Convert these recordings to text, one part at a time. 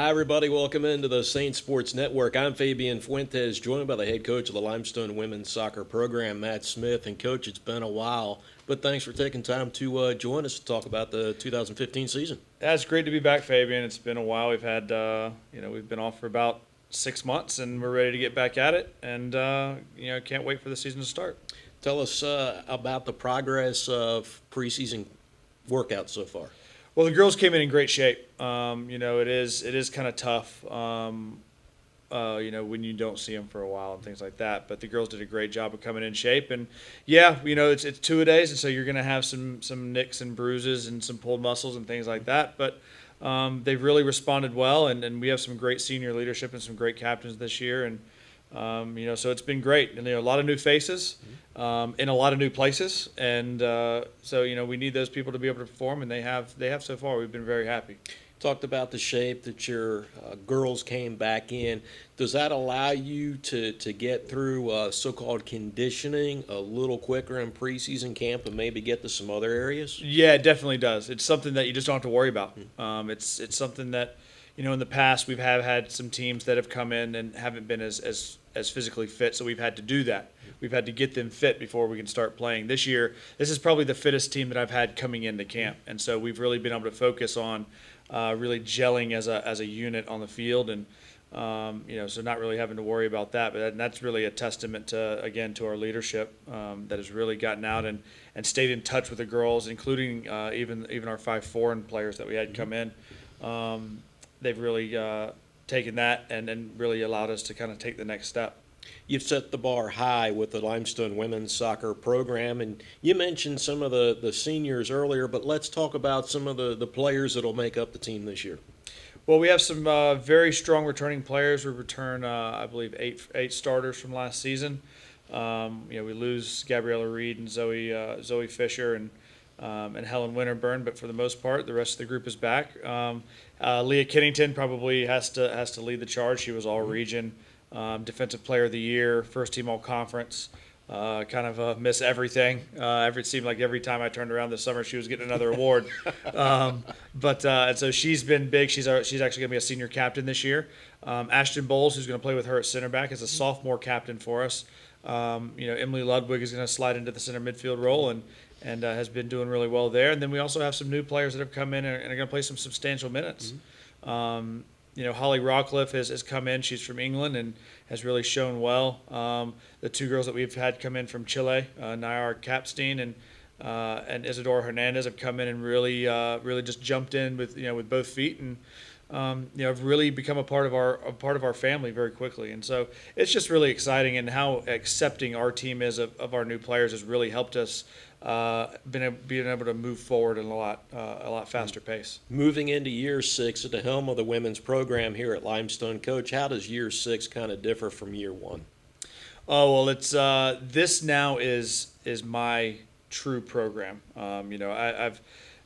Hi, everybody. Welcome into the Saint Sports Network. I'm Fabian Fuentes, joined by the head coach of the Limestone women's soccer program, Matt Smith. And, Coach, it's been a while, but thanks for taking time to join us to talk about the 2015 season. Yeah, it's great to be back, Fabian. It's been a while. We've had, we've been off for about 6 months, and we're ready to get back at it. And can't wait for the season to start. Tell us about the progress of preseason workouts so far. Well, the girls came in great shape. It is kind of tough. When you don't see them for a while and things like that. But the girls did a great job of coming in shape. And yeah, it's 2-a-days, and so you're going to have some nicks and bruises and some pulled muscles and things like that. But they've really responded well, and we have some great senior leadership and some great captains this year. And so it's been great. And a lot of new faces in a lot of new places. And we need those people to be able to perform, and they have so far. We've been very happy. Talked about the shape that your girls came back in. Does that allow you to get through so-called conditioning a little quicker in preseason camp and maybe get to some other areas? Yeah, it definitely does. It's something that you just don't have to worry about. It's something that, in the past we've had some teams that have come in and haven't been as physically fit, so we've had to do that. We've had to get them fit before we can start playing. This year, this is probably the fittest team that I've had coming into camp, and so we've really been able to focus on really gelling as a unit on the field, and so not really having to worry about that. But that's really a testament to our leadership that has really gotten out and stayed in touch with the girls, including even our 5 foreign players that we had come in. They've really taken that and really allowed us to kind of take the next step. You've set the bar high with the Limestone women's soccer program, and you mentioned some of the seniors earlier, but let's talk about some of the players that will make up the team this year. Well, we have some very strong returning players. We return, I believe, eight starters from last season. We lose Gabriella Reed and Zoe Fisher and Helen Winterburn, but for the most part, the rest of the group is back. Leah Kennington probably has to lead the charge. She was all region. Defensive Player of the Year, first team all conference, miss everything. It seemed like every time I turned around this summer, she was getting another award. And so she's been big. She's actually going to be a senior captain this year. Ashton Bowles, who's going to play with her at center back, is a sophomore captain for us. Emily Ludwig is going to slide into the center midfield role and has been doing really well there. And then we also have some new players that have come in and are going to play some substantial minutes. Holly Rockcliffe has come in. She's from England and has really shown well. The 2 girls that we've had come in from Chile, Nayar Kapstein and Isadora Hernandez, have come in and really just jumped in with both feet and have really become a part of our family very quickly. And so it's just really exciting, and how accepting our team is of our new players has really helped us being able to move forward in a lot faster pace. Moving into year 6 at the helm of the women's program here at Limestone, Coach, how does year 6 kind of differ from year 1? Oh, well, it's this now is my true program.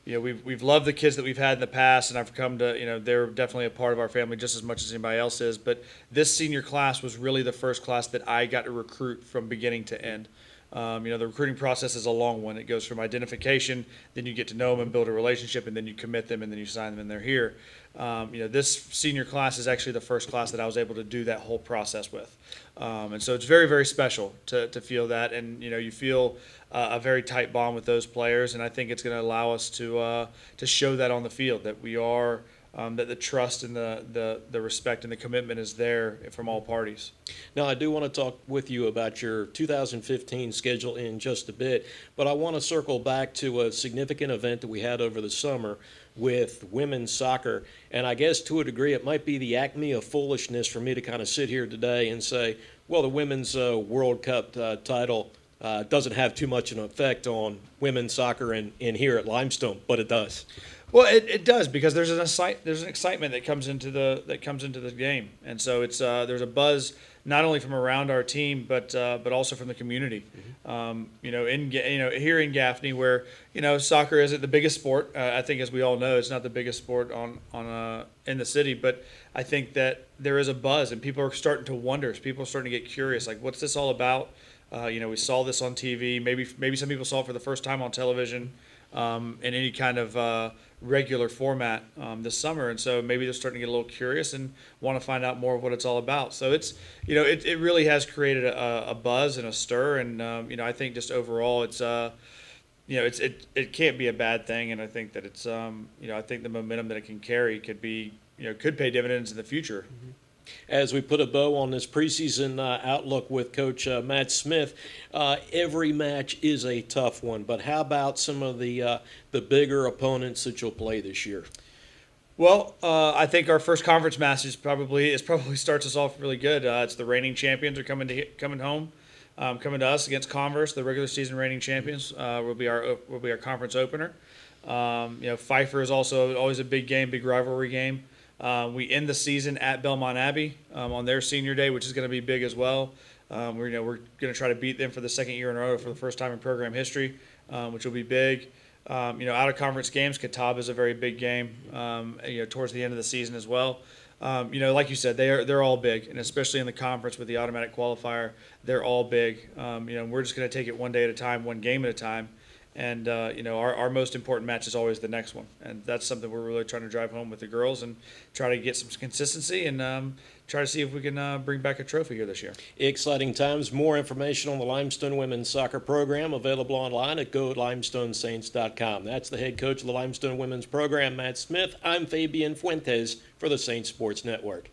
We've loved the kids that we've had in the past, and I've come to, they're definitely a part of our family just as much as anybody else is. But this senior class was really the first class that I got to recruit from beginning to end. The recruiting process is a long one. It goes from identification, then you get to know them and build a relationship, and then you commit them, and then you sign them, and they're here. This senior class is actually the first class that I was able to do that whole process with. And so it's very, very special to feel that, and you feel a very tight bond with those players, and I think it's going to allow us to show that on the field, that we are that the trust and the respect and the commitment is there from all parties. Now, I do want to talk with you about your 2015 schedule in just a bit, but I want to circle back to a significant event that we had over the summer with women's soccer. And I guess to a degree it might be the acme of foolishness for me to kind of sit here today and say, well, the women's World Cup title doesn't have too much an effect on women's soccer in here at Limestone, but it does. Well, it does, because there's an excitement that comes into the game, and so it's there's a buzz not only from around our team but also from the community. Here in Gaffney, where soccer isn't the biggest sport. I think, as we all know, it's not the biggest sport in the city, but I think that there is a buzz, and people are starting to wonder. People are starting to get curious, like, what's this all about? We saw this on TV. Maybe some people saw it for the first time on television. in any kind of regular format this summer, and so maybe they're starting to get a little curious and want to find out more of what it's all about. So it's it really has created a buzz and a stir, and I think just overall it's it can't be a bad thing, and I think that it's I think the momentum that it can carry could be could pay dividends in the future. As we put a bow on this preseason outlook with Coach Matt Smith, every match is a tough one. But how about some of the bigger opponents that you'll play this year? Well, I think our first conference match is probably starts us off really good. It's the reigning champions are coming home, coming to us against Converse, the regular season reigning champions. Will be our conference opener. Pfeiffer is also always a big game, big rivalry game. We end the season at Belmont Abbey on their senior day, which is going to be big as well. We're going to try to beat them for the second year in a row for the first time in program history, which will be big. Out of conference games, Catawba is a very big game. Towards the end of the season as well. Like you said, they're all big, and especially in the conference with the automatic qualifier, they're all big. We're just going to take it one day at a time, one game at a time. And our most important match is always the next one, and that's something we're really trying to drive home with the girls and try to get some consistency and try to see if we can bring back a trophy here this year. Exciting times. More information on the Limestone women's soccer program available online at GoLimestoneSaints.com. That's the head coach of the Limestone women's program, Matt Smith. I'm Fabian Fuentes for the Saints Sports Network.